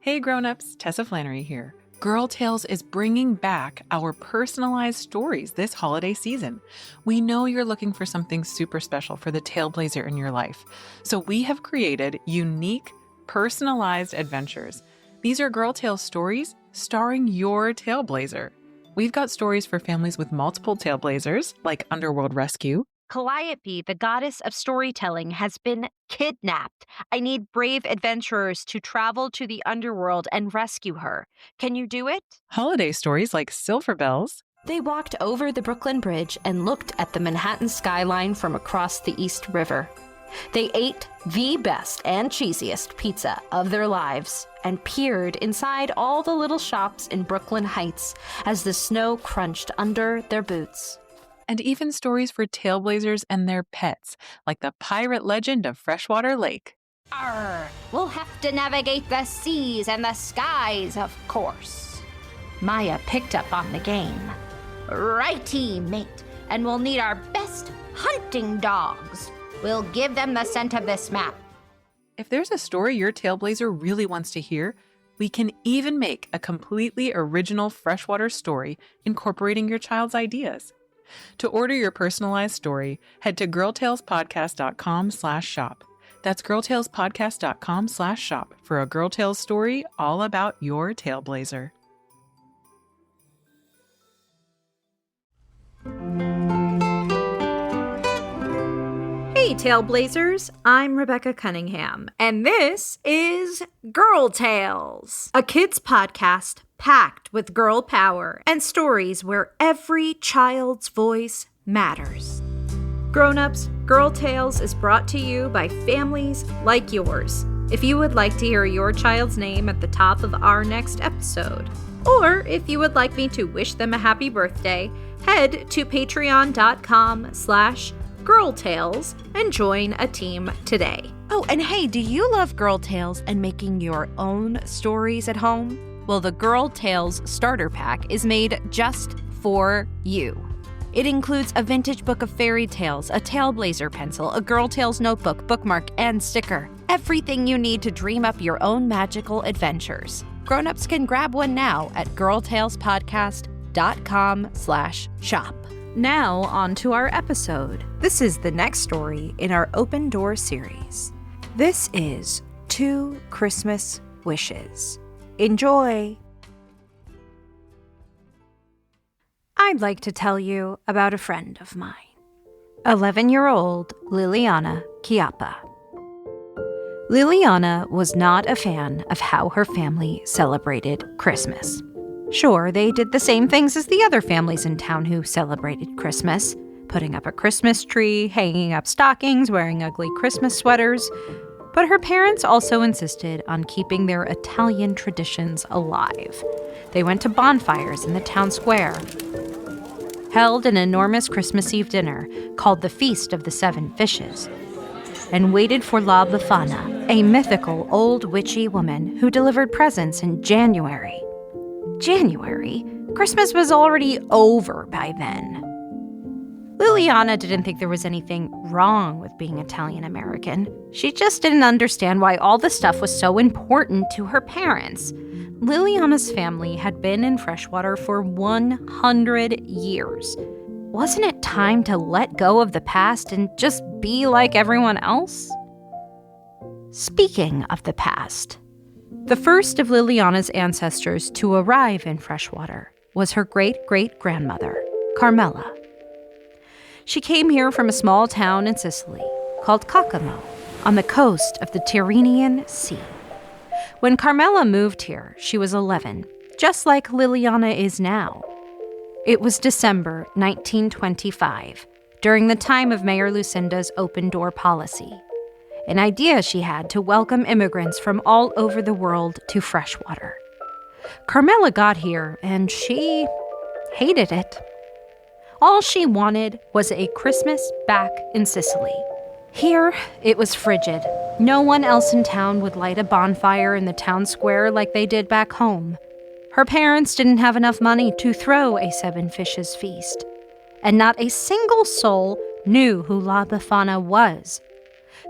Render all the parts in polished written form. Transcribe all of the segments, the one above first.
Hey Grownups, Tessa Flannery here. Girl Tales is bringing back our personalized stories this holiday season. We know you're looking for something super special for the Tailblazer in your life, so we have created unique, personalized adventures. These are Girl Tales stories starring your Tailblazer. We've got stories for families with multiple Tailblazers, like Underworld Rescue. Calliope, the goddess of storytelling, has been kidnapped. I need brave adventurers to travel to the underworld and rescue her. Can you do it? Holiday stories like Silver Bells. They walked over the Brooklyn Bridge and looked at the Manhattan skyline from across the East River. They ate the best and cheesiest pizza of their lives and peered inside all the little shops in Brooklyn Heights as the snow crunched under their boots. And even stories for Tailblazers and their pets, like the pirate legend of Freshwater Lake. Arr, we'll have to navigate the seas and the skies, of course. Maya picked up on the game. Righty, mate, and we'll need our best hunting dogs. We'll give them the scent of this map. If there's a story your Tailblazer really wants to hear, we can even make a completely original freshwater story incorporating your child's ideas. To order your personalized story, head to girltalespodcast.com/shop. That's girltalespodcast.com/shop for a Girl Tales story all about your Tailblazer. Hey Tailblazers, I'm Rebecca Cunningham, and this is Girl Tales, a kids podcast packed with girl power and stories where every child's voice matters. Grownups, Girl Tales is brought to you by families like yours. If you would like to hear your child's name at the top of our next episode, or if you would like me to wish them a happy birthday, head to patreon.com/Girl Tales and join a team today. Oh, and hey, do you love Girl Tales and making your own stories at home? Well, the Girl Tales Starter Pack is made just for you. It includes a vintage book of fairy tales, a Tailblazer pencil, a Girl Tales notebook, bookmark, and sticker. Everything you need to dream up your own magical adventures. Grown-ups can grab one now at girltalespodcast.com/shop. Now, on to our episode. This is the next story in our Open Door series. This is 2 Christmas Wishes. Enjoy! I'd like to tell you about a friend of mine, 11-year-old Liliana Chiappa. Liliana was not a fan of how her family celebrated Christmas. Sure, they did the same things as the other families in town who celebrated Christmas, putting up a Christmas tree, hanging up stockings, wearing ugly Christmas sweaters. But her parents also insisted on keeping their Italian traditions alive. They went to bonfires in the town square, held an enormous Christmas Eve dinner called the Feast of the Seven Fishes, and waited for La Befana, a mythical old witchy woman who delivered presents in January. January? Christmas was already over by then. Liliana didn't think there was anything wrong with being Italian-American. She just didn't understand why all this stuff was so important to her parents. Liliana's family had been in freshwater for 100 years. Wasn't it time to let go of the past and just be like everyone else? Speaking of the past, the first of Liliana's ancestors to arrive in freshwater was her great-great-grandmother, Carmela. She came here from a small town in Sicily called Cacamo on the coast of the Tyrrhenian Sea. When Carmela moved here, she was 11, just like Liliana is now. It was December 1925, during the time of Mayor Lucinda's open door policy, an idea she had to welcome immigrants from all over the world to freshwater. Carmela got here, and she hated it. All she wanted was a Christmas back in Sicily. Here, it was frigid. No one else in town would light a bonfire in the town square like they did back home. Her parents didn't have enough money to throw a Seven Fishes feast. And not a single soul knew who La Befana was.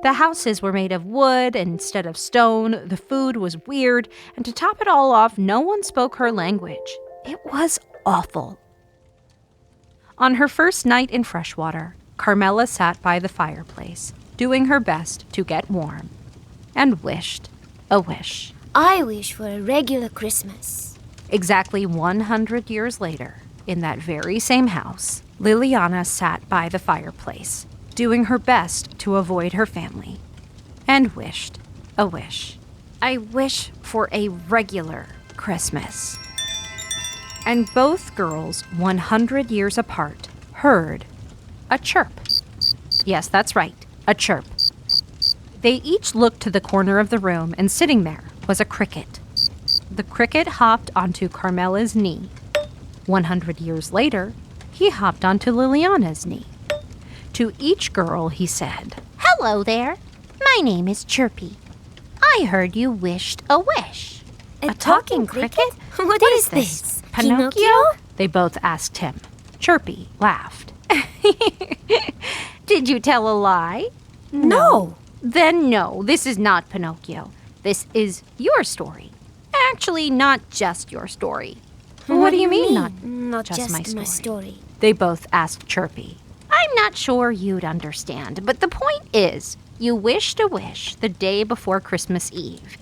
The houses were made of wood instead of stone, the food was weird, and to top it all off, no one spoke her language. It was awful. On her first night in Freshwater, Carmela sat by the fireplace, doing her best to get warm, and wished a wish. I wish for a regular Christmas. Exactly 100 years later, in that very same house, Liliana sat by the fireplace, doing her best to avoid her family, and wished a wish. I wish for a regular Christmas. And both girls, 100 years apart, heard a chirp. Yes, that's right, a chirp. They each looked to the corner of the room, and sitting there was a cricket. The cricket hopped onto Carmela's knee. 100 years later, he hopped onto Liliana's knee. To each girl, he said, "Hello there. My name is Chirpy. I heard you wished a wish." A talking cricket? What is this? Pinocchio? They both asked him. Chirpy laughed. Did you tell a lie? No. Then no, this is not Pinocchio. This is your story. Actually, not just your story. What do you mean, Not just just my my story. They both asked Chirpy. I'm not sure you'd understand, but the point is, you wished a wish the day before Christmas Eve.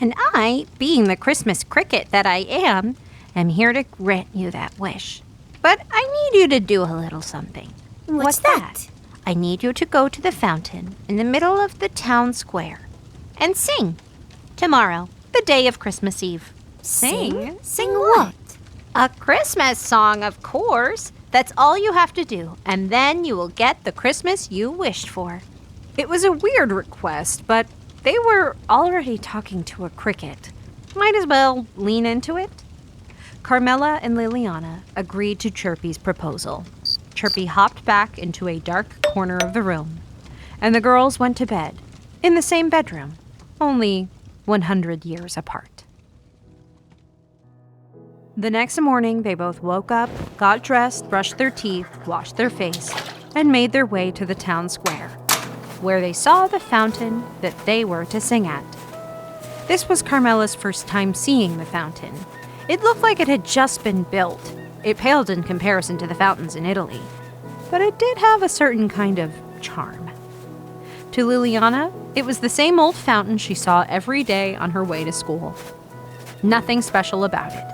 And I, being the Christmas cricket that I am here to grant you that wish. But I need you to do a little something. What's that? I need you to go to the fountain in the middle of the town square and sing. Tomorrow, the day of Christmas Eve. Sing? Sing what? A Christmas song, of course. That's all you have to do, and then you will get the Christmas you wished for. It was a weird request, but they were already talking to a cricket. Might as well lean into it. Carmela and Liliana agreed to Chirpy's proposal. Chirpy hopped back into a dark corner of the room, and the girls went to bed in the same bedroom, only 100 years apart. The next morning, they both woke up, got dressed, brushed their teeth, washed their face, and made their way to the town square, where they saw the fountain that they were to sing at. This was Carmela's first time seeing the fountain. It looked like it had just been built. It paled in comparison to the fountains in Italy, but it did have a certain kind of charm. To Liliana, it was the same old fountain she saw every day on her way to school. Nothing special about it.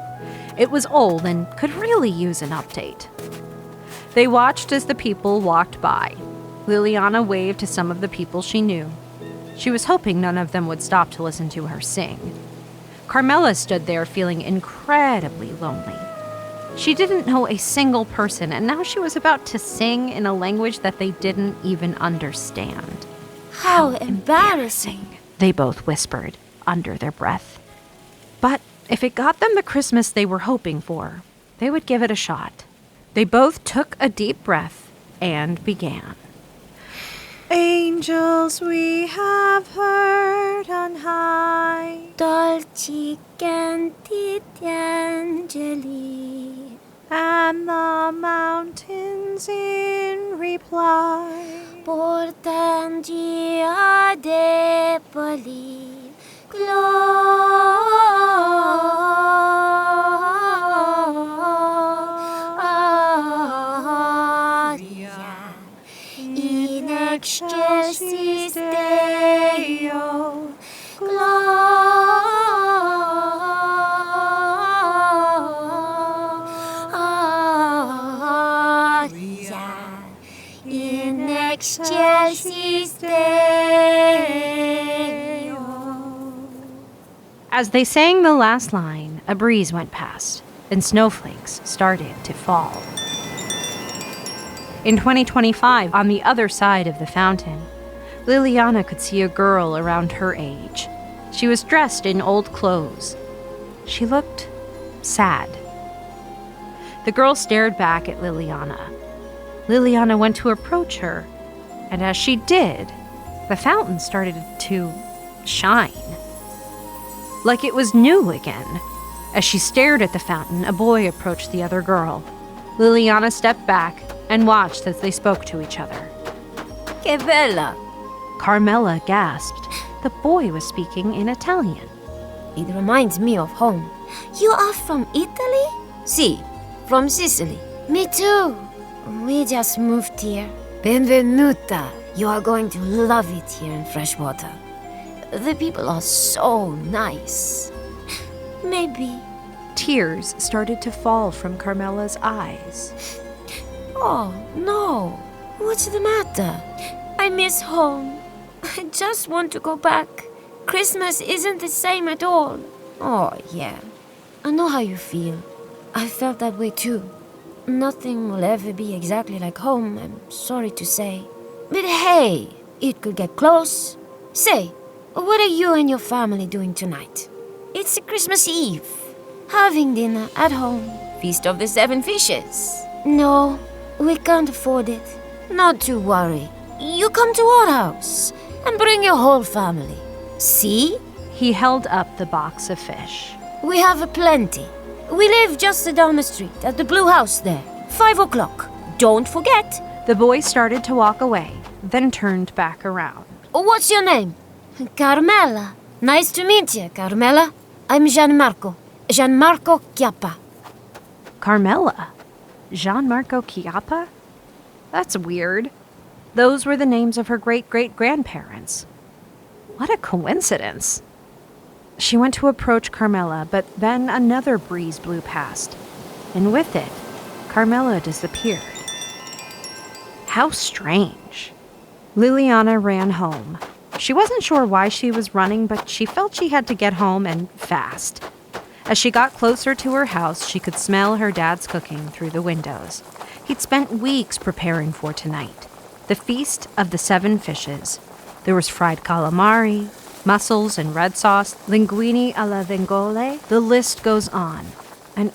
It was old and could really use an update. They watched as the people walked by. Liliana waved to some of the people she knew. She was hoping none of them would stop to listen to her sing. Carmela stood there feeling incredibly lonely. She didn't know a single person, and now she was about to sing in a language that they didn't even understand. How embarrassing. They both whispered under their breath. But if it got them the Christmas they were hoping for, they would give it a shot. They both took a deep breath and began. Angels we have heard on high, Dolci canti angeli, and the mountains in reply portangi adepoli, Gloria in excelsis Deo, Gloria in excelsis Deo. As they sang the last line, a breeze went past, and snowflakes started to fall. In 2025, on the other side of the fountain, Liliana could see a girl around her age. She was dressed in old clothes. She looked sad. The girl stared back at Liliana. Liliana went to approach her, and as she did, the fountain started to shine. Like it was new again. As she stared at the fountain, a boy approached the other girl. Liliana stepped back and watched as they spoke to each other. Che bella. Carmela gasped. The boy was speaking in Italian. It reminds me of home. You are from Italy? Si, from Sicily. Me too. We just moved here. Benvenuta. You are going to love it here in Freshwater. The people are so nice. Maybe. Tears started to fall from Carmela's eyes. Oh, no. What's the matter? I miss home. I just want to go back. Christmas isn't the same at all. Oh, yeah. I know how you feel. I felt that way too. Nothing will ever be exactly like home, I'm sorry to say. But hey, it could get close. Say, what are you and your family doing tonight? It's Christmas Eve. Having dinner at home. Feast of the 7 Fishes. No, we can't afford it. Not to worry. You come to our house and bring your whole family. See? He held up the box of fish. We have plenty. We live just down the street at the blue house there. 5 o'clock. Don't forget. The boy started to walk away, then turned back around. What's your name? Carmela. Nice to meet you, Carmela. I'm Gianmarco. Gianmarco Chiappa. Carmela? Gianmarco Chiappa? That's weird. Those were the names of her great-great-grandparents. What a coincidence. She went to approach Carmela, but then another breeze blew past, and with it, Carmela disappeared. How strange. Liliana ran home. She wasn't sure why she was running, but she felt she had to get home and fast. As she got closer to her house, she could smell her dad's cooking through the windows. He'd spent weeks preparing for tonight, the Feast of the 7 Fishes. There was fried calamari, mussels and red sauce, linguine alla vongole. The list goes on. And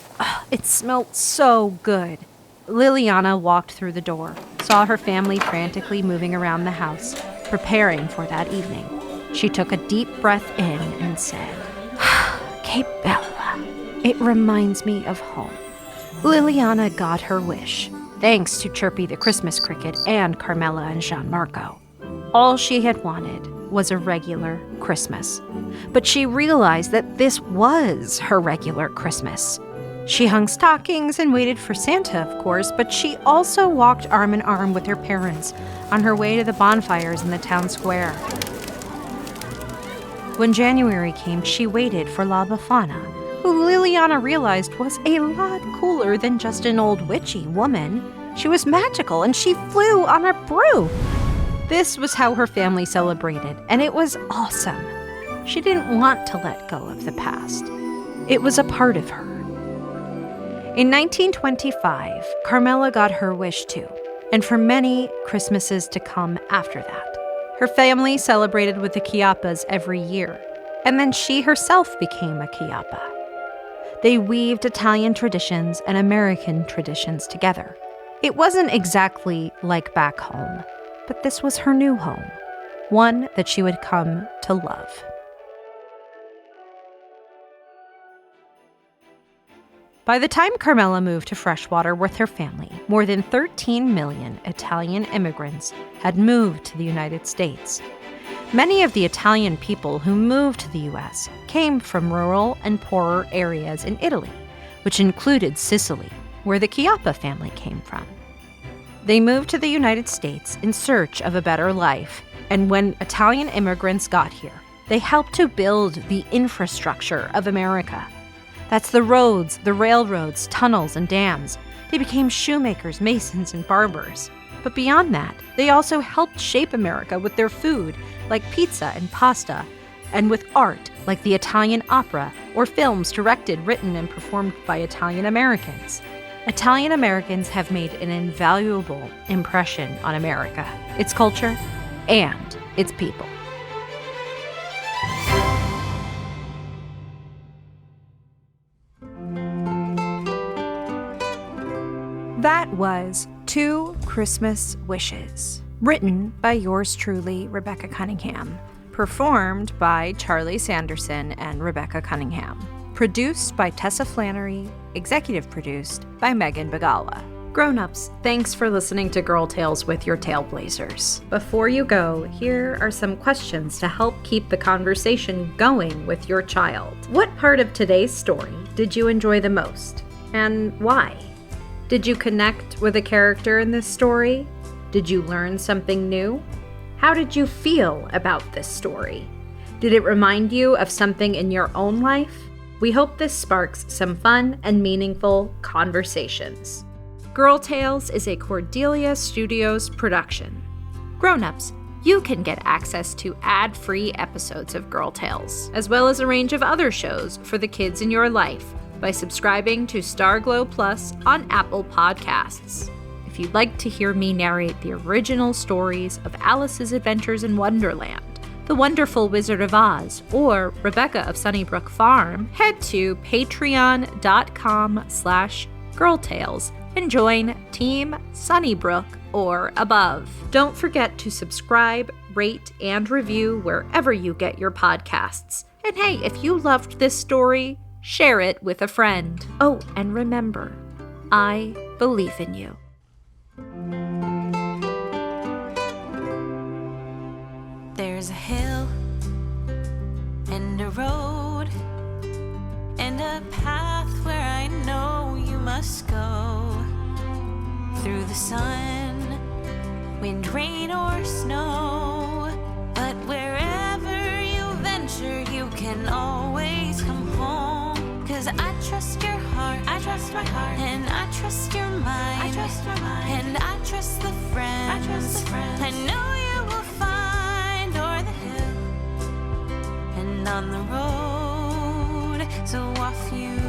it smelled so good. Liliana walked through the door, saw her family frantically moving around the house, preparing for that evening. She took a deep breath in and said, "Que bella. It reminds me of home." Liliana got her wish, thanks to Chirpy the Christmas Cricket and Carmela and Gianmarco. All she had wanted was a regular Christmas. But she realized that this was her regular Christmas. She hung stockings and waited for Santa, of course, but she also walked arm in arm with her parents on her way to the bonfires in the town square. When January came, she waited for La Befana, who Liliana realized was a lot cooler than just an old witchy woman. She was magical and she flew on a broom. This was how her family celebrated, and it was awesome. She didn't want to let go of the past. It was a part of her. In 1925, Carmela got her wish too, and for many Christmases to come after that. Her family celebrated with the Chiappas every year, and then she herself became a Chiappa. They weaved Italian traditions and American traditions together. It wasn't exactly like back home, but this was her new home, one that she would come to love. By the time Carmela moved to Freshwater with her family, more than 13 million Italian immigrants had moved to the United States. Many of the Italian people who moved to the U.S. came from rural and poorer areas in Italy, which included Sicily, where the Chiappa family came from. They moved to the United States in search of a better life, and when Italian immigrants got here, they helped to build the infrastructure of America. That's the roads, the railroads, tunnels, and dams. They became shoemakers, masons, and barbers. But beyond that, they also helped shape America with their food, like pizza and pasta, and with art, like the Italian opera, or films directed, written, and performed by Italian Americans. Italian Americans have made an invaluable impression on America, its culture, and its people. That was 2 Christmas Wishes, written by yours truly, Rebecca Cunningham, performed by Charlie Sanderson and Rebecca Cunningham, produced by Tessa Flannery, executive produced by Megan Bagala. Grownups, thanks for listening to Girl Tales with your Tailblazers. Before you go, here are some questions to help keep the conversation going with your child. What part of today's story did you enjoy the most, and why? Did you connect with a character in this story? Did you learn something new? How did you feel about this story? Did it remind you of something in your own life? We hope this sparks some fun and meaningful conversations. Girl Tales is a Cordelia Studios production. Grownups, you can get access to ad-free episodes of Girl Tales, As well as a range of other shows for the kids in your life by subscribing to Starglow Plus on Apple Podcasts. if you'd like to hear me narrate the original stories of Alice's Adventures in Wonderland, The Wonderful Wizard of Oz, or Rebecca of Sunnybrook Farm, head to patreon.com/girltales and join Team Sunnybrook or above. Don't forget to subscribe, rate, and review wherever you get your podcasts. And hey, if you loved this story, share it with a friend. Oh, and remember, I believe in you. There's a hill and a road and a path where I know you must go. Through the sun, wind, rain, or snow. But wherever you venture, you can always come home. 'Cause I trust your heart, I trust my heart, and I trust your mind, I trust your mind, and I trust the friends, I trust the friends I know you will find o'er the hill and on the road. So off you